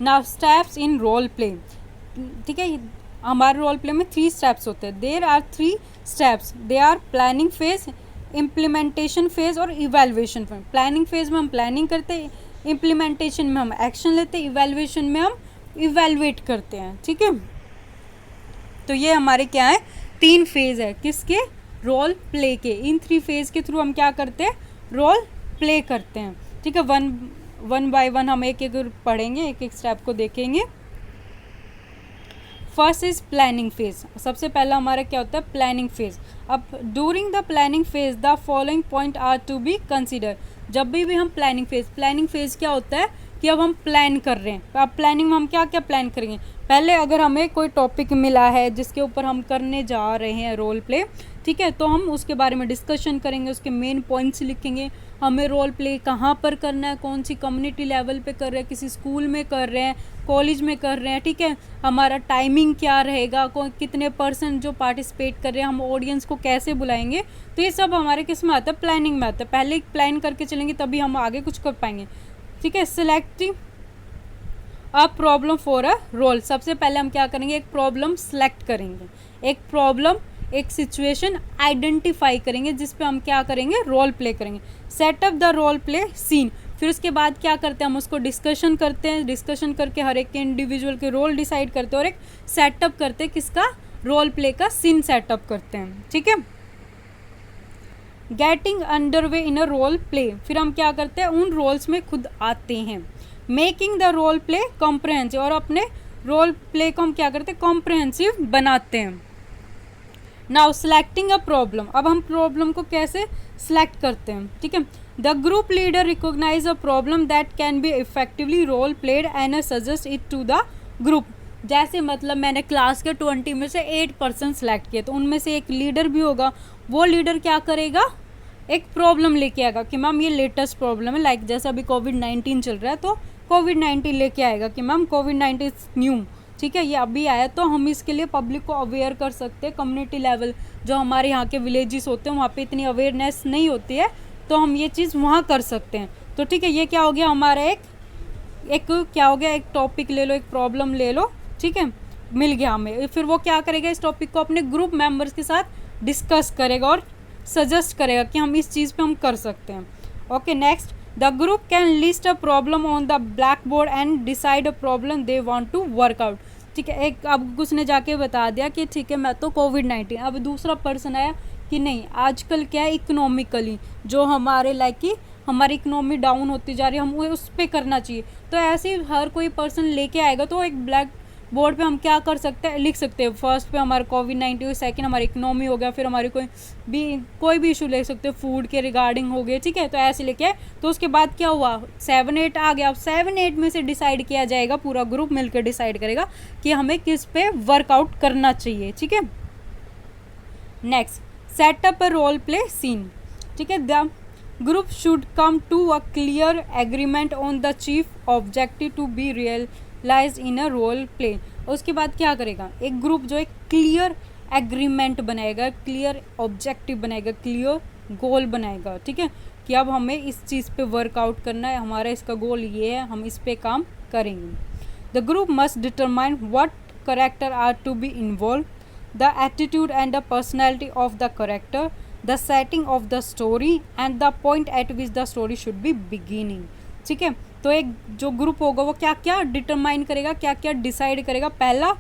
Now steps in role play, ठीक है। हमारे रोल प्ले में 3 स्टेप्स होते हैं। There are 3 steps, they are planning phase, implementation phase और इवेल्युएशन फेज। प्लानिंग फेज में हम प्लानिंग करते हैं, इम्प्लीमेंटेशन में हम एक्शन लेते हैं, इवेल्युएशन में हम इवेल्युएट करते हैं, ठीक है। तो ये हमारे क्या है, 3 फेज है किसके, रोल प्ले के। इन 3 फेज के थ्रू हम क्या करते हैं, रोल प्ले करते हैं, ठीक है। वन बाय वन हम एक एक पढ़ेंगे, एक एक स्टेप को देखेंगे। First is planning phase. सबसे पहला हमारा क्या होता है, प्लानिंग फेज। अब during the planning phase the following point are to be consider. जब भी हम प्लानिंग फेज क्या होता है कि अब हम प्लान कर रहे हैं। अब प्लानिंग में हम क्या क्या प्लान करेंगे, पहले अगर हमें कोई टॉपिक मिला है जिसके ऊपर हम करने जा रहे हैं रोल प्ले, ठीक है, तो हम उसके बारे में डिस्कशन करेंगे, उसके मेन पॉइंट्स लिखेंगे, हमें रोल प्ले कहाँ पर करना है, कौन सी कम्युनिटी लेवल पे कर रहे हैं, किसी स्कूल में कर रहे हैं, कॉलेज में कर रहे हैं, ठीक है, हमारा टाइमिंग क्या रहेगा, कितने % जो पार्टिसिपेट कर रहे हैं, हम ऑडियंस को कैसे बुलाएंगे। तो ये सब हमारे किस में आता है, प्लानिंग में आता है। पहले प्लान करके चलेंगे तभी हम आगे कुछ कर पाएंगे, ठीक है। Selecting a problem for a role. सबसे पहले हम क्या करेंगे, एक प्रॉब्लम सेलेक्ट करेंगे, एक प्रॉब्लम, एक सिचुएशन आइडेंटिफाई करेंगे जिस पे हम क्या करेंगे, रोल प्ले करेंगे। Setup the role play scene. फिर उसके बाद क्या करते हैं, हम उसको डिस्कशन करते हैं, डिस्कशन करके हर एक के इंडिविजुअल के रोल डिसाइड करते हैं और एक सेटअप करते हैं, किसका, रोल प्ले का सीन सेटअप करते हैं, ठीक है। Getting underway in a role play. फिर हम क्या करते हैं, उन रोल्स में खुद आते हैं। Making the role play comprehensive. और अपने रोल प्ले को हम क्या करते हैं, कॉम्प्रहेंसिव बनाते हैं। Now selecting a problem. अब हम प्रॉब्लम को कैसे सेलेक्ट करते हैं, ठीक है। The group leader recognize a problem that can be effectively role played and suggest it to the group. जैसे मतलब मैंने क्लास के 20 में से 8% सेलेक्ट किए, तो उनमें से एक लीडर भी होगा, वो लीडर क्या करेगा, एक प्रॉब्लम लेके आएगा कि मैम ये लेटेस्ट प्रॉब्लम है, लाइक जैसे अभी कोविड-19 चल रहा है तो कोविड-19 लेके आएगा कि मैम कोविड-19 न्यू, ठीक है, ये अभी आया, तो हम इसके लिए पब्लिक को अवेयर कर सकते हैं। कम्युनिटी लेवल जो हमारे यहाँ के विलेजेस होते हैं वहाँ पे इतनी अवेयरनेस नहीं होती है, तो हम ये चीज़ वहाँ कर सकते हैं। तो ठीक है, ये क्या हो गया हमारा एक क्या हो गया, एक टॉपिक ले लो, एक प्रॉब्लम ले लो, ठीक है, मिल गया हमें। फिर वो क्या करेगा, इस टॉपिक को अपने ग्रुप मेंबर्स के साथ डिस्कस करेगा और सजेस्ट करेगा कि हम इस चीज़ पे हम कर सकते हैं। Okay, next, the group can list a problem on the blackboard and decide a problem they want to work out. ठीक है, एक अब उसने जाके बता दिया कि ठीक है मैं तो कोविड-19, अब दूसरा पर्सन आया कि नहीं आजकल क्या है, इकोनॉमिकली जो हमारे लाइक कि हमारी इकोनॉमी डाउन होती जा रही है, हमें उस पर करना चाहिए। तो ऐसे ही हर कोई पर्सन लेके आएगा, तो एक ब्लैक बोर्ड पे हम क्या कर सकते हैं, लिख सकते हैं। फर्स्ट पे हमारा कोविड-19, सेकंड हमारी इकोनॉमी हो गया, फिर हमारी कोई भी इशू ले सकते हैं, फूड के रिगार्डिंग हो गए, ठीक है। तो ऐसे लेके आए, तो उसके बाद क्या हुआ, 7-8 आ गया। अब 7-8 में से डिसाइड किया जाएगा, पूरा ग्रुप मिलकर डिसाइड करेगा कि हमें किस पे वर्कआउट करना चाहिए, ठीक है। Next, setup a role play scene, ठीक है। The group should come to a clear agreement on the chief objective to be realized in a role play. उसके बाद क्या करेगा, एक ग्रुप जो एक क्लियर एग्रीमेंट बनाएगा, क्लियर ऑब्जेक्टिव बनाएगा, क्लियर गोल बनाएगा, ठीक है, कि अब हमें इस चीज़ पे वर्कआउट करना है, हमारा इसका गोल ये है, हम इस पे काम करेंगे। The group must determine what character are to be involve, the attitude and the personality of the character, the setting of the story and the point at which the story should be beginning, ठीक है। तो एक जो group होगा वो क्या क्या determine करेगा, क्या क्या डिसाइड करेगा, पहला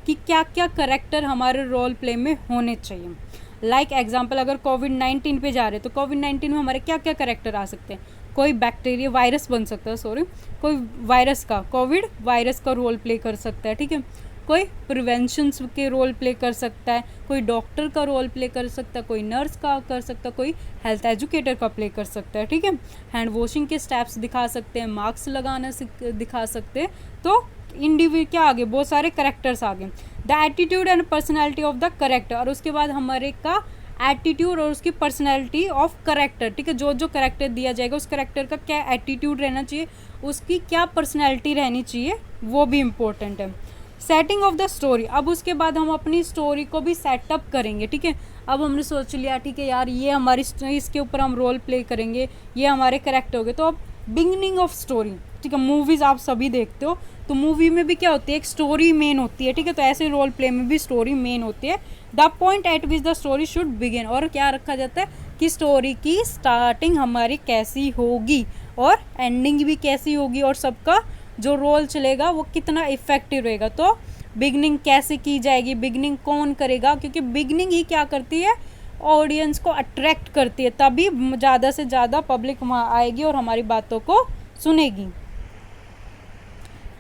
कि क्या क्या करेक्टर हमारे रोल प्ले में होने चाहिए। लाइक एग्जांपल, अगर कोविड-19 पे जा रहे हैं तो कोविड-19 में हमारे क्या क्या करेक्टर आ सकते हैं, कोई बैक्टीरिया वायरस बन सकता है, कोई वायरस का, कोविड वायरस का रोल प्ले कर सकता है, ठीक है, कोई प्रिवेंशन के रोल प्ले कर सकता है, कोई डॉक्टर का रोल प्ले कर सकता है, कोई नर्स का कर सकता है, कोई हेल्थ एजुकेटर का प्ले कर सकता है, ठीक है। हैंड वॉशिंग के स्टेप्स दिखा सकते हैं, मास्क लगाना दिखा सकते हैं। तो इंडिविजुअल क्या आ गए, बहुत सारे करेक्टर्स आ गए। The attitude and personality of the character, और उसके बाद हमारे का एटीट्यूड और उसकी पर्सनैलिटी ऑफ करेक्टर, ठीक है, जो जो करेक्टर दिया जाएगा उस करेक्टर का क्या एटीट्यूड रहना चाहिए, उसकी क्या पर्सनैलिटी रहनी चाहिए, वो भी इम्पोर्टेंट है। सेटिंग ऑफ द स्टोरी, अब उसके बाद हम अपनी स्टोरी को भी सेटअप करेंगे, ठीक है। अब हमने सोच लिया ठीक है यार ये हमारी इसके ऊपर हम रोल प्ले करेंगे, ये हमारे करेक्टर हो गए, तो अब बिगनिंग ऑफ स्टोरी, ठीक है, मूवीज़ आप सभी देखते हो तो मूवी में भी क्या होती है, एक स्टोरी मेन होती है, ठीक है, तो ऐसे रोल प्ले में भी स्टोरी मेन होती है। The point at which the story should begin, और क्या रखा जाता है कि स्टोरी की स्टार्टिंग हमारी कैसी होगी और एंडिंग भी कैसी होगी, और सबका जो रोल चलेगा वो कितना इफेक्टिव रहेगा। तो बिगनिंग कैसे की जाएगी, बिगनिंग कौन करेगा, क्योंकि बिगनिंग ही क्या करती है, ऑडियंस को अट्रैक्ट करती है, तभी ज़्यादा से ज़्यादा पब्लिक वहाँ आएगी और हमारी बातों को सुनेगी।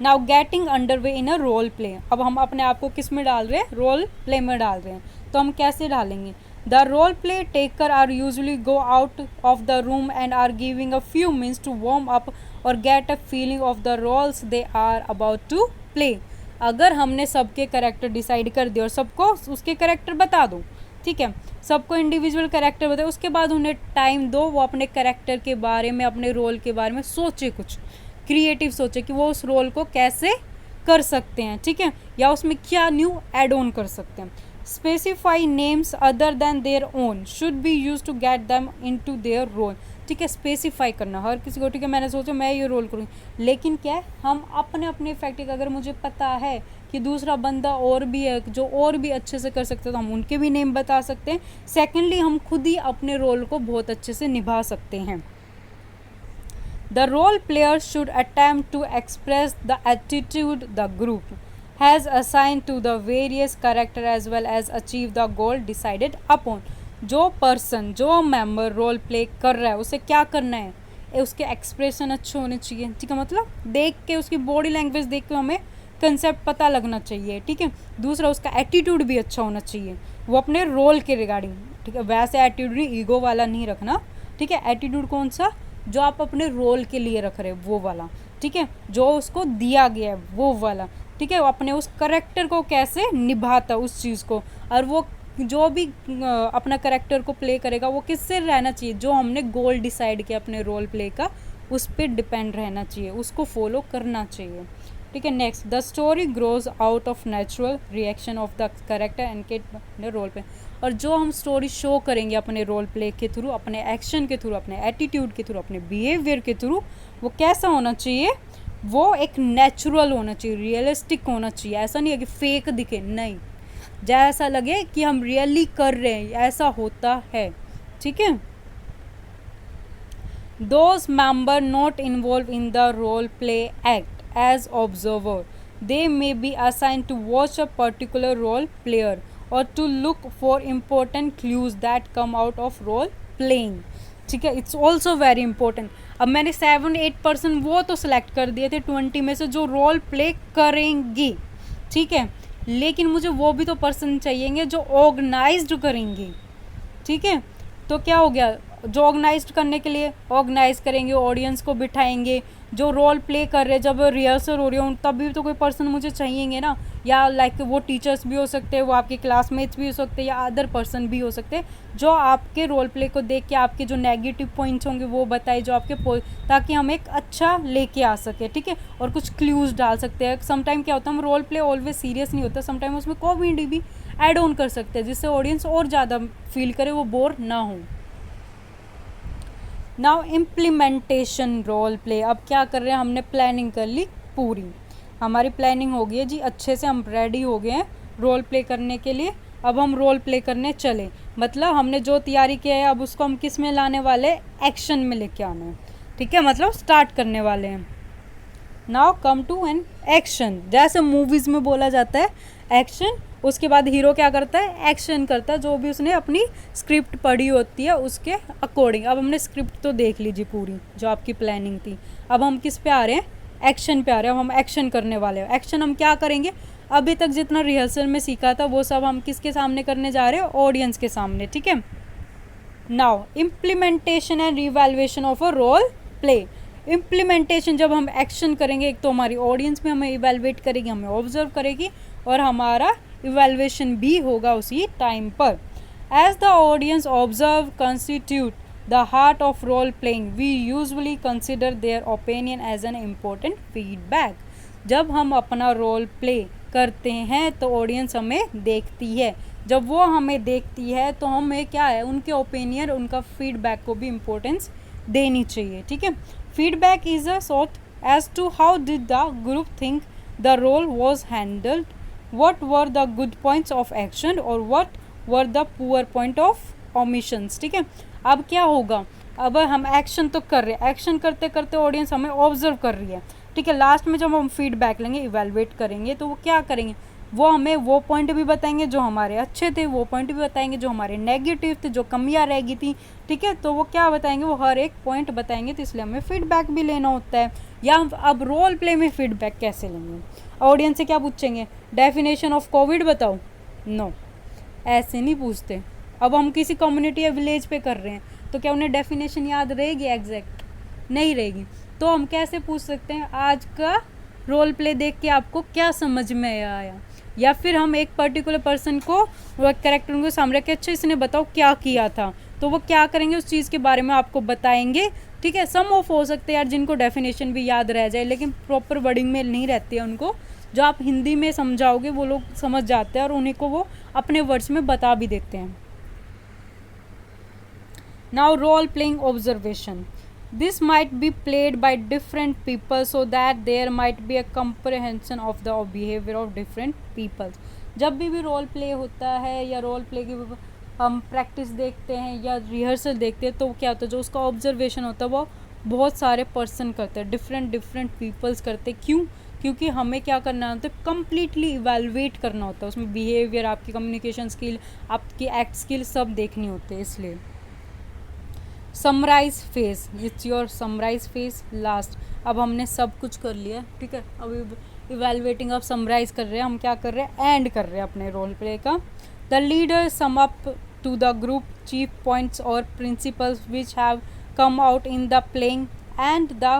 Now getting under way in a role play, अब हम अपने आप को किस में डाल रहे हैं, रोल प्ले में डाल रहे हैं, तो हम कैसे डालेंगे। The role play taker are usually go out of the room and are giving a few minutes to warm up और get a feeling of the roles they are about to play. अगर हमने सबके character decide कर दिए और सबको उसके character बता दो, ठीक है, सबको इंडिविजुअल करेक्टर बताए, उसके बाद उन्हें टाइम दो, वो अपने करेक्टर के बारे में, अपने रोल के बारे में सोचे, कुछ क्रिएटिव सोचे कि वो उस रोल को कैसे कर सकते हैं, ठीक है, या उसमें क्या न्यू एड ऑन कर सकते हैं। Specify names other than their own should be use to get them into their role, ठीक है, स्पेसिफाई करना हर किसी को, ठीक है, मैंने सोचा मैं ये रोल करूँगी, लेकिन क्या है हम अपने अपने इफेक्टिव, अगर मुझे पता है कि दूसरा बंदा और भी है जो और भी अच्छे से कर सकते हैं तो हम उनके भी नेम बता सकते हैं। सेकेंडली हम खुद ही अपने रोल को बहुत अच्छे से निभा सकते हैं। The role player should attempt to express the attitude the group has assigned to the various character as well as achieve the goal decided upon। जो पर्सन, जो मेंबर रोल प्ले कर रहा है उसे क्या करना है, उसके एक्सप्रेशन अच्छे होने चाहिए, ठीक है, मतलब देख के उसकी बॉडी लैंग्वेज देख के हमें कंसेप्ट पता लगना चाहिए, ठीक है। दूसरा उसका एटीट्यूड भी अच्छा होना चाहिए, वो अपने रोल के रिगार्डिंग, ठीक है, वैसे एटीट्यूड नहीं, ईगो वाला नहीं रखना, ठीक है, एटीट्यूड कौन सा, जो आप अपने रोल के लिए रख रहे हो वो वाला, ठीक है, जो उसको दिया गया है वो वाला, ठीक है, अपने उस करेक्टर को कैसे निभाता उस चीज़ को, और वो जो भी अपना करेक्टर को प्ले करेगा वो किससे रहना चाहिए, जो हमने गोल डिसाइड किया अपने रोल प्ले का उस पर डिपेंड रहना चाहिए, उसको फॉलो करना चाहिए, ठीक है। Next, the story grows out of natural reaction of the character and role play, और जो हम स्टोरी शो करेंगे अपने रोल प्ले के थ्रू, अपने एक्शन के थ्रू, अपने एटीट्यूड के थ्रू, अपने बिहेवियर के थ्रू, वो कैसा होना चाहिए, वो एक नेचुरल होना चाहिए, रियलिस्टिक होना चाहिए, ऐसा नहीं है कि फेक दिखे, नहीं, जैसा लगे कि हम रियली कर रहे हैं, ऐसा होता है, ठीक है। Those member not involved in the role play act as observer, they may be assigned to watch a particular role player or to look for important clues that come out of role playing, ठीक है, it's also very important. अब मैंने 7-8% वो तो select कर दिए थे 20 में से जो रोल प्ले करेंगे, ठीक है, लेकिन मुझे वो भी तो पर्सन चाहिए जो ऑर्गेनाइज्ड करेंगे, ठीक है, तो क्या हो गया, जो ऑर्गेनाइज्ड करने के लिए ऑर्गेनाइज करेंगे, ऑडियंस को बिठाएंगे, जो रोल प्ले कर रहे हैं जब रिहर्सल हो रही हो तब भी तो कोई पर्सन मुझे चाहिएंगे ना, या लाइक वो टीचर्स भी हो सकते हैं, वो आपके क्लासमेट्स भी हो सकते हैं, या अदर पर्सन भी हो सकते हैं जो आपके रोल प्ले को देख के आपके जो नेगेटिव पॉइंट्स होंगे वो बताए, जो आपके ताकि हम एक अच्छा लेके आ सके, ठीक है, और कुछ क्लूज डाल सकते हैं। समटाइम क्या होता है, हम रोल प्ले ऑलवेज सीरियस नहीं होता, समटाइम उसमें कॉमेडी भी ऐड ऑन कर सकते हैं जिससे ऑडियंस और ज़्यादा फील करे, वो बोर ना हो। नाउ इम्प्लीमेंटेशन रोल प्ले, अब क्या कर रहे हैं, हमने प्लानिंग कर ली पूरी, हमारी प्लानिंग हो गई है जी, अच्छे से हम रेडी हो गए हैं रोल प्ले करने के लिए। अब हम रोल प्ले करने चले, मतलब हमने जो तैयारी किया है अब उसको हम किस में लाने वाले, एक्शन में लेके आना है, ठीक है, मतलब स्टार्ट करने वाले हैं। Now come to an action, जैसे मूवीज़ में बोला जाता है एक्शन, उसके बाद हीरो क्या करता है, एक्शन करता है, जो भी उसने अपनी स्क्रिप्ट पढ़ी होती है उसके अकॉर्डिंग। अब हमने स्क्रिप्ट तो देख लीजिए पूरी जो आपकी प्लानिंग थी, अब हम किस पे आ रहे हैं, एक्शन पे आ रहे हैं। अब हम एक्शन करने वाले हैं। एक्शन हम क्या करेंगे, अभी तक जितना रिहर्सल में सीखा था वो सब हम किसके सामने करने जा रहे हैं, ऑडियंस के सामने, ठीक है। Now implementation and revaluation of a role play, implementation, जब हम एक्शन करेंगे, एक तो हमारी ऑडियंस भी हमें इवेलुएट करेगी, हमें ऑब्जर्व करेगी, और हमारा इवेलुएशन भी होगा उसी टाइम पर. As the audience observe constitute the heart of role playing, we usually consider their opinion as an important feedback. जब हम अपना रोल प्ले करते हैं तो ऑडियंस हमें देखती है, जब वो हमें देखती है तो हमें क्या है, उनके ओपिनियन, उनका फीडबैक को भी इम्पोर्टेंस देनी चाहिए. ठीक है. Feedback is a sort as to how did the group think the role was handled, what were the good points of action और what were the poor point of omissions. ठीक है. अब क्या होगा, अब हम एक्शन तो कर रहे हैं, एक्शन करते करते ऑडियंस हमें ऑब्जर्व कर रही है. ठीक है. लास्ट में जब हम फीडबैक लेंगे, इवेलुएट करेंगे, तो वो क्या करेंगे, वो हमें वो पॉइंट भी बताएंगे जो हमारे अच्छे थे, वो पॉइंट भी बताएंगे जो हमारे नेगेटिव थे, जो कमियां रह गई थी. ठीक है. तो वो क्या बताएंगे, वो हर एक पॉइंट बताएंगे. तो इसलिए हमें फीडबैक भी लेना होता है. या अब रोल प्ले में फीडबैक कैसे लेंगे, ऑडियंस से क्या पूछेंगे, डेफिनेशन ऑफ कोविड बताओ, नो, ऐसे नहीं पूछते. अब हम किसी कम्युनिटी या विलेज पे कर रहे हैं तो क्या उन्हें डेफिनेशन याद रहेगी, एग्जैक्ट नहीं रहेगी. तो हम कैसे पूछ सकते हैं, आज का रोल प्ले देख के आपको क्या समझ में आया, या फिर हम एक पर्टिकुलर पर्सन को, वो कैरेक्टर उनको सामने रख के, अच्छा इसने बताओ क्या किया था, तो वो क्या करेंगे, उस चीज़ के बारे में आपको बताएंगे. ठीक है. सम ऑफ हो सकते हैं यार जिनको डेफिनेशन भी याद रह जाए, लेकिन प्रॉपर वर्डिंग में नहीं रहती है उनको, जो आप हिंदी में समझाओगे वो लोग समझ जाते हैं और उन्हीं को वो अपने वर्ड्स में बता भी देते हैं. Now role playing observation, this might be played by different people so that there might be a comprehension of the behaviour of different peoples. जब भी रोल प्ले होता है या रोल प्ले की हम प्रैक्टिस देखते हैं या रिहर्सल देखते हैं, तो क्या होता है, जो उसका ऑब्जर्वेशन होता है वो बहुत सारे पर्सन करते हैं, डिफरेंट पीपल्स करते हैं. क्यों? क्योंकि हमें क्या करना होता है, कम्प्लीटली इवेलुएट करना होता है, उसमें बिहेवियर, आपकी कम्युनिकेशन स्किल, आपकी एक्ट स्किल सब देखनी होती है. इसलिए summarize phase, it's your summarize phase last. अब हमने सब कुछ कर लिया. ठीक है. अब इवेलुएटिंग, अब समराइज कर रहे हैं, हम क्या कर रहे हैं, एंड कर रहे हैं अपने रोल प्ले का. The leader sum up to the group chief points और principles which have come out in the playing and the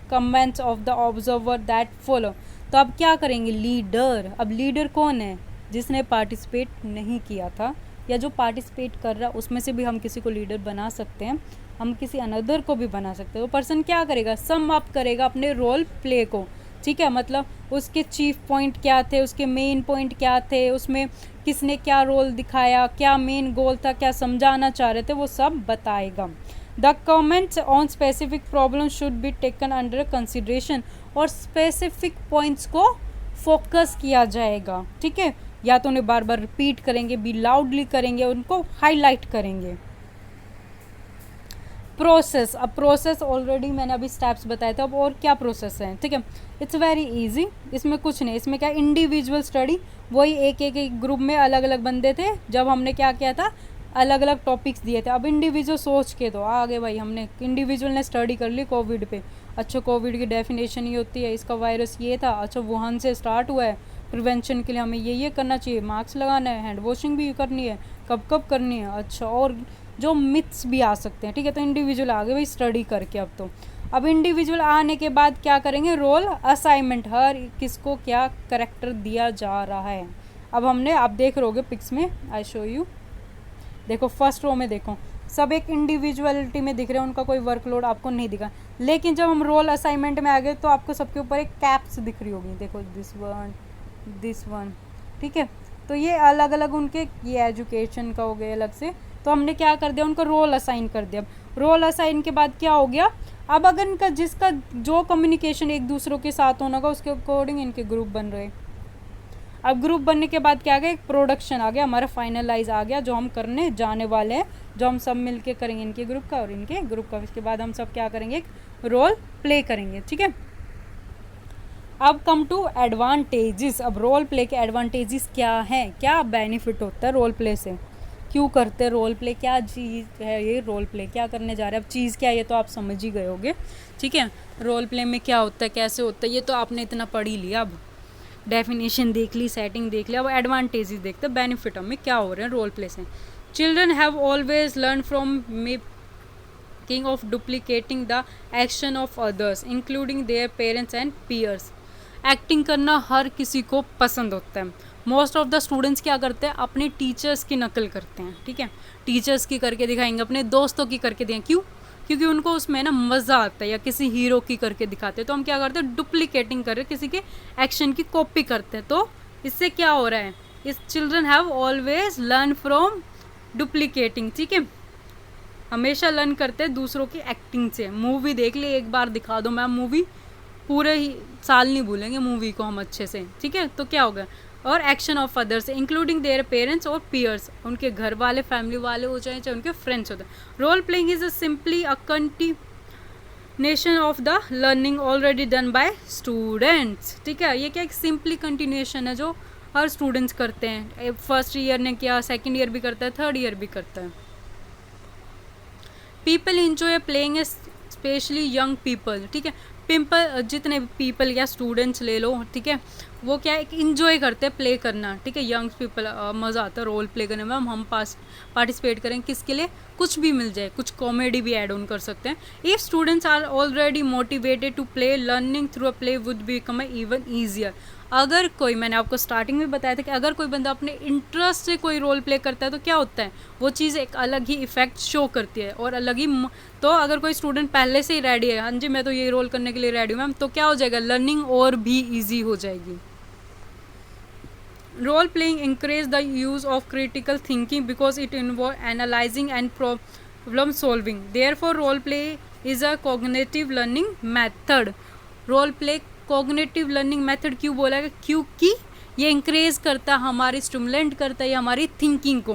comments of the observer that follow. तो अब क्या करेंगे, लीडर. अब लीडर कौन है, जिसने पार्टिसिपेट नहीं किया था, या जो पार्टिसिपेट कर रहा है उसमें से भी हम किसी को लीडर बना सकते हैं, हम किसी अनदर को भी बना सकते हैं. वो पर्सन क्या करेगा, सम अप करेगा अपने रोल प्ले को. ठीक है. मतलब उसके चीफ पॉइंट क्या थे, उसके मेन पॉइंट क्या थे, उसमें किसने क्या रोल दिखाया, क्या मेन गोल था, क्या समझाना चाह रहे थे, वो सब बताएगा. The comments on specific problem should be taken under consideration, और स्पेसिफिक पॉइंट्स को फोकस किया जाएगा. ठीक है. या तो उन्हें बार बार रिपीट करेंगे, भी लाउडली करेंगे, उनको हाईलाइट करेंगे. प्रोसेस, अब प्रोसेस ऑलरेडी मैंने अभी स्टेप्स बताए थे. अब और क्या प्रोसेस है. ठीक है. It's very easy. इसमें कुछ नहीं, इसमें क्या, इंडिविजुअल स्टडी. वही एक ग्रुप में अलग अलग बंदे थे, जब हमने क्या किया था, अलग अलग टॉपिक्स दिए थे. अब इंडिविजुअल सोच के तो आगे भाई, हमने इंडिविजुअल ने स्टडी कर ली कोविड पे. अच्छा, कोविड की डेफिनेशन ये होती है, इसका वायरस ये था, अच्छा वुहान से स्टार्ट हुआ है, प्रिवेंशन के लिए हमें ये करना चाहिए, मास्क लगाना है, हैंड वॉशिंग भी करनी है, कब करनी है. अच्छा, और जो मिथ्स भी आ सकते हैं. ठीक है. तो इंडिविजुअल आ गए भाई स्टडी करके. अब इंडिविजुअल आने के बाद क्या करेंगे, रोल असाइनमेंट, हर किसको क्या करेक्टर दिया जा रहा है. अब हमने, आप देख रहोगे पिक्स में, आई शो यू. देखो फर्स्ट रो में देखो, सब एक इंडिविजुअलिटी में दिख रहे हैं, उनका कोई वर्कलोड आपको नहीं दिखा. लेकिन जब हम रोल असाइनमेंट में आ गए तो आपको सबके ऊपर एक कैप्स दिख रही होगी. देखो दिस वन. ठीक है. तो ये अलग अलग उनके, ये एजुकेशन का हो गया अलग से. तो हमने क्या कर दिया, उनको रोल असाइन कर दिया. रोल असाइन के बाद क्या हो गया, अब अगर इनका जिसका जो कम्युनिकेशन एक दूसरों के साथ होना होगा उसके अकॉर्डिंग इनके ग्रुप बन रहे. अब ग्रुप बनने के बाद क्या आ गया, एक प्रोडक्शन आ गया, हमारा फाइनलाइज आ गया, जो हम करने जाने वाले हैं, जो हम सब मिलके करेंगे, इनके ग्रुप का और इनके ग्रुप का. इसके बाद हम सब क्या करेंगे, एक रोल प्ले करेंगे. ठीक है. अब कम टू एडवांटेजेस. अब रोल प्ले के एडवांटेजेस क्या हैं, क्या बेनिफिट होता है रोल प्ले से, क्यों करते हैं रोल प्ले, क्या चीज़ है ये रोल प्ले, क्या करने जा रहे हैं. अब चीज़ क्या है ये तो आप समझ ही गए होगे. ठीक है. रोल प्ले में क्या होता है, कैसे होता है, ये तो आपने इतना पढ़ ही लिया. अब डेफिनेशन देख ली, सेटिंग देख लिया. अब एडवांटेजेस देखते हैं, बेनिफिट हमें क्या हो रहे हैं रोल प्ले से. Children have always learn from thinking of duplicating the action of others, including their parents and peers. Acting करना हर किसी को पसंद होता है. मोस्ट ऑफ द स्टूडेंट्स क्या करते हैं, अपने टीचर्स की नकल करते हैं. ठीक है, टीचर्स की करके दिखाएंगे, अपने दोस्तों की करके दिखाएंगे. क्यों? क्योंकि उनको उसमें ना मज़ा आता है, या किसी हीरो की करके दिखाते हैं. तो हम क्या करते हैं, डुप्लीकेटिंग कर रहे हैं, किसी के एक्शन की कॉपी करते हैं. तो इससे क्या हो रहा है, इस children have always learn from duplicating. ठीक है, हमेशा लर्न करते हैं दूसरों की एक्टिंग से. मूवी देख ले, एक बार दिखा दो मैम मूवी, पूरे ही साल नहीं भूलेंगे मूवी को हम अच्छे से. ठीक है, तो क्या होगा, और action of others including their parents और पीयर्स, उनके घर वाले, फैमिली वाले हो जाए, चाहे उनके फ्रेंड्स होते हैं. Role playing is simply a continuation of the learning already done by students. ठीक है, ये क्या एक सिंपली कंटिन्यूएशन है जो हर स्टूडेंट्स करते हैं. फर्स्ट ईयर ने किया, सेकेंड ईयर भी करता है, थर्ड ईयर भी करता है. People enjoy playing specially young people. ठीक है, जितने पीपल या स्टूडेंट्स ले लो, ठीक है, वो क्या है, इंजॉय करते हैं प्ले करना. ठीक है, यंग पीपल मज़ा आता है रोल प्ले करने में. हम पार्टिसिपेट करें किसके लिए, कुछ भी मिल जाए, कुछ कॉमेडी भी ऐड ऑन कर सकते हैं. If students are already motivated to play, learning through a play would become even easier. अगर कोई, मैंने आपको स्टार्टिंग में बताया था कि अगर कोई बंदा अपने इंटरेस्ट से कोई रोल प्ले करता है तो क्या होता है, वो चीज़ एक अलग ही इफेक्ट शो करती है और अलग ही. तो अगर कोई स्टूडेंट पहले से ही रेडी है, हाँ जी मैं तो ये रोल करने के लिए रेडी हूँ मैम, तो क्या हो जाएगा, लर्निंग और भी ईजी हो जाएगी. Role playing encourage the use of critical thinking because it involves analyzing and problem solving. Therefore, role play is a cognitive learning method. Role play cognitive learning method क्यों बोला है, क्योंकि ये इंक्रेज करता है, हमारी स्टिमुलेंट करता है हमारी थिंकिंग को.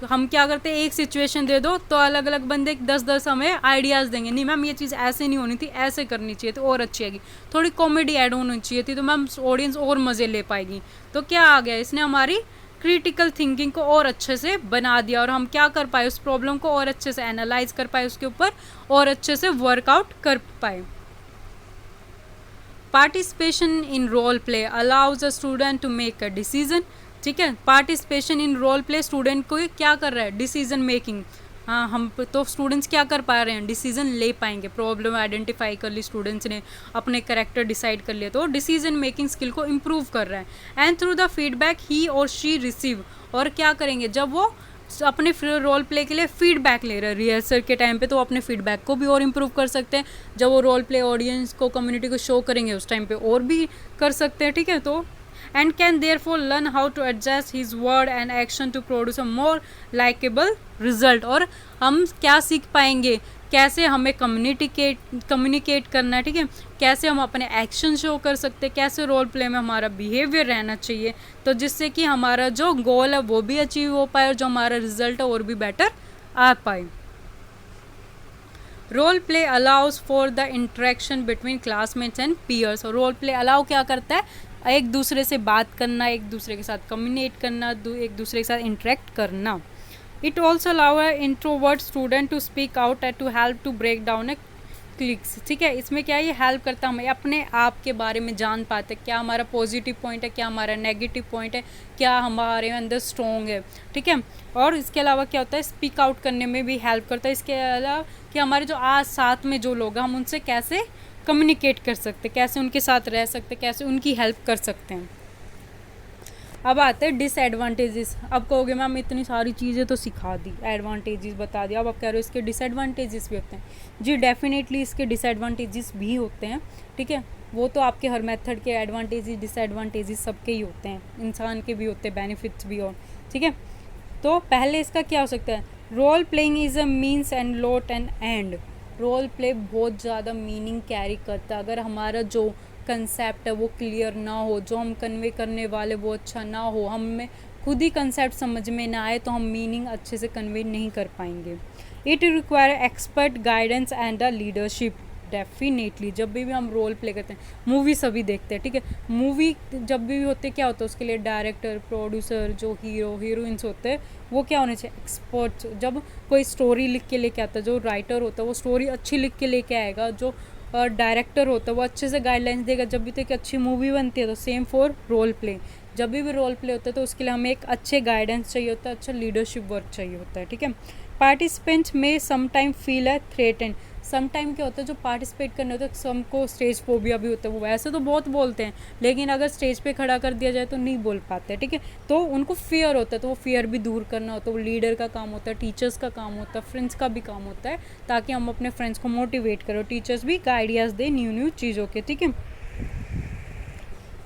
हम क्या करते हैं, एक सिचुएशन दे दो तो अलग अलग बंदे 10-10 हमें आइडियाज़ देंगे. नहीं मैम ये चीज़ ऐसे नहीं होनी थी, ऐसे करनी चाहिए तो और अच्छी आएगी. थोड़ी कॉमेडी ऐड होनी चाहिए थी तो मैम ऑडियंस और मज़े ले पाएगी. तो क्या आ गया, इसने हमारी क्रिटिकल थिंकिंग को और अच्छे से बना दिया और हम क्या कर पाए, उस प्रॉब्लम को और अच्छे से एनालाइज कर पाए, उसके ऊपर और अच्छे से वर्कआउट कर पाए. Participation in role play allows a student to make a decision. ठीक है, participation in role play student को क्या कर रहा है, डिसीजन मेकिंग. हाँ, हम तो स्टूडेंट्स क्या कर पा रहे हैं, डिसीजन ले पाएंगे. प्रॉब्लम आइडेंटिफाई कर ली स्टूडेंट्स ने, अपने करेक्टर डिसाइड कर लिया, तो डिसीजन मेकिंग स्किल को इम्प्रूव कर रहा है. एंड थ्रू द फीडबैक ही और शी रिसीव, और क्या करेंगे, जब वो अपने रोल प्ले के लिए फीडबैक ले रहे हैं रिहर्सल के टाइम पे, तो अपने फीडबैक को भी और इम्प्रूव कर सकते हैं. जब वो रोल प्ले ऑडियंस को, कम्युनिटी को शो करेंगे उस टाइम पे और भी कर सकते हैं. ठीक है, तो and can therefore learn how to adjust his word and action to produce a more likable result. और हम क्या सीख पाएंगे, कैसे हमें कम्युनिकेट करना है. ठीक है, कैसे हम अपने एक्शन शो कर सकते हैं, कैसे रोल प्ले में हमारा बिहेवियर रहना चाहिए, तो जिससे कि हमारा जो गोल है वो भी अचीव हो पाए और जो हमारा रिजल्ट है और भी बेटर आ पाए. Role play allows for the interaction between classmates and peers. और रोल प्ले अलाउ क्या करता है, एक दूसरे से बात करना, एक दूसरे के साथ कम्युनिकेट करना, एक दूसरे के साथ इंटरेक्ट करना. It also allow a introvert student to speak out and to help to break down a cliques. ठीक है, इसमें क्या ये हेल्प करता है, हमें अपने आप के बारे में जान पाते क्या हमारा पॉजिटिव पॉइंट है, क्या हमारा नेगेटिव पॉइंट है, क्या हमारे अंदर स्ट्रॉन्ग है. ठीक है, और इसके अलावा क्या होता है, स्पीक आउट करने में भी हेल्प करता है. इसके अलावा कि हमारे जो आज साथ में जो लोग हैं हम उनसे कैसे कम्युनिकेट कर सकते, कैसे उनके साथ रह सकते, कैसे उनकी हेल्प कर सकते हैं. अब आते हैं डिसएडवांटेजेस. अब कहोगे मैम इतनी सारी चीज़ें तो सिखा दी, एडवांटेजेस बता दिया, अब आप कह रहे हो इसके डिसएडवांटेजेस भी होते हैं. जी डेफिनेटली इसके डिसएडवांटेजेस भी होते हैं. ठीक है, वो तो आपके हर मेथड के एडवांटेजेस डिसएडवांटेजेस सबके ही होते हैं, इंसान के भी होते हैं, बेनिफिट्स भी. और ठीक है, तो पहले इसका क्या हो सकता है, role playing is a means and not an end. Role play बहुत ज़्यादा मीनिंग कैरी करता है. अगर हमारा जो कंसेप्ट है वो क्लियर ना हो, जो हम कन्वे करने वाले वो अच्छा ना हो, हमें खुद ही कंसेप्ट समझ में ना आए तो हम मीनिंग अच्छे से कन्वे नहीं कर पाएंगे. It require expert guidance and a leadership. Definitely जब भी हम रोल प्ले करते हैं, मूवी सभी देखते हैं. ठीक है, मूवी जब भी होते क्या होता है, उसके लिए डायरेक्टर, प्रोड्यूसर, जो हीरो हीरोइंस होते हैं वो क्या होने चाहिए, एक्सपर्ट्स. जब कोई स्टोरी लिख के लेके आता है, जो राइटर होता है वो स्टोरी अच्छी लिख के लेके आएगा, जो डायरेक्टर होता है वो अच्छे से गाइडलाइंस देगा. जब भी तो एक अच्छी मूवी बनती है, तो सेम फॉर रोल प्ले. जब भी रोल प्ले होता है तो उसके लिए हमें एक अच्छे गाइडेंस चाहिए होता है, अच्छा लीडरशिप वर्क चाहिए होता है. ठीक है, पार्टिसिपेंट्स में समटाइम फील है थ्रेटेंड, समटाइम क्या होता है जो पार्टिसिपेट करने होता है सबको स्टेज फोबिया भी होता है, वो वैसे तो बहुत बोलते हैं लेकिन अगर स्टेज पे खड़ा कर दिया जाए तो नहीं बोल पाते, ठीक है। तो उनको फियर होता है, तो वो फियर भी दूर करना होता है, वो लीडर का काम होता है, टीचर्स का काम होता है, फ्रेंड्स का भी काम होता है, ताकि हम अपने फ्रेंड्स को मोटिवेट करो, टीचर्स भी आइडियाज़ दे न्यू चीज़ों के, ठीक है।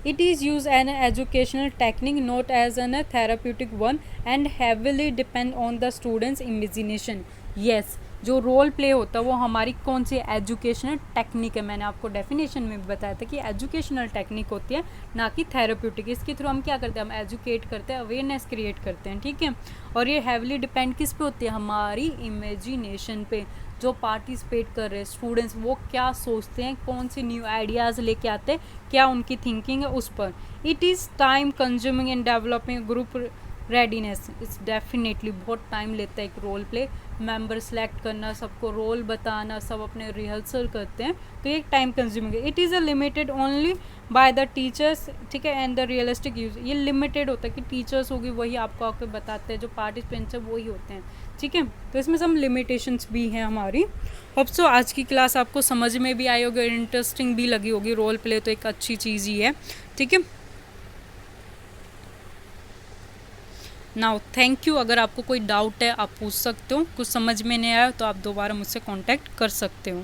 It is used as an educational technique, not as a therapeutic one, and heavily depend on the student's imagination. Yes, जो रोल प्ले होता है वो हमारी कौन सी एजुकेशनल टेक्निक है, मैंने आपको डेफिनेशन में भी बताया था कि एजुकेशनल टेक्निक होती है ना कि थेरेप्यूटिक। इसके थ्रू हम क्या करते हैं, हम एजुकेट करते हैं, अवेयरनेस क्रिएट करते हैं, ठीक है। और ये हैवली डिपेंड किस पे होती है, हमारी इमेजिनेशन पे। जो पार्टिसिपेट कर रहे स्टूडेंट्स वो क्या सोचते हैं, कौन से न्यू आइडियाज़ लेके आते हैं, क्या उनकी थिंकिंग है उस पर। It is time consuming in developing group readiness, it's definitely बहुत टाइम लेता है एक रोल प्ले, मेंबर सेलेक्ट करना, सबको रोल बताना, सब अपने रिहर्सल करते हैं, तो ये टाइम कंज्यूमिंग है। It is a limited only by the teachers, ठीक है, एंड द रियलिस्टिक यूज, ये लिमिटेड होता है कि टीचर्स होगी वही आपको आके बताते हैं, जो पार्टिसिपेंट्स हैं वही होते हैं, ठीक है। तो इसमें सब लिमिटेशंस भी हैं हमारी। होप सो आज की क्लास आपको समझ में भी आई होगी और इंटरेस्टिंग भी लगी होगी, रोल प्ले तो एक अच्छी चीज़ ही है, ठीक है। नाउ थैंक यू, अगर आपको कोई डाउट है आप पूछ सकते हो, कुछ समझ में नहीं आया तो आप दोबारा मुझसे कांटेक्ट कर सकते हो।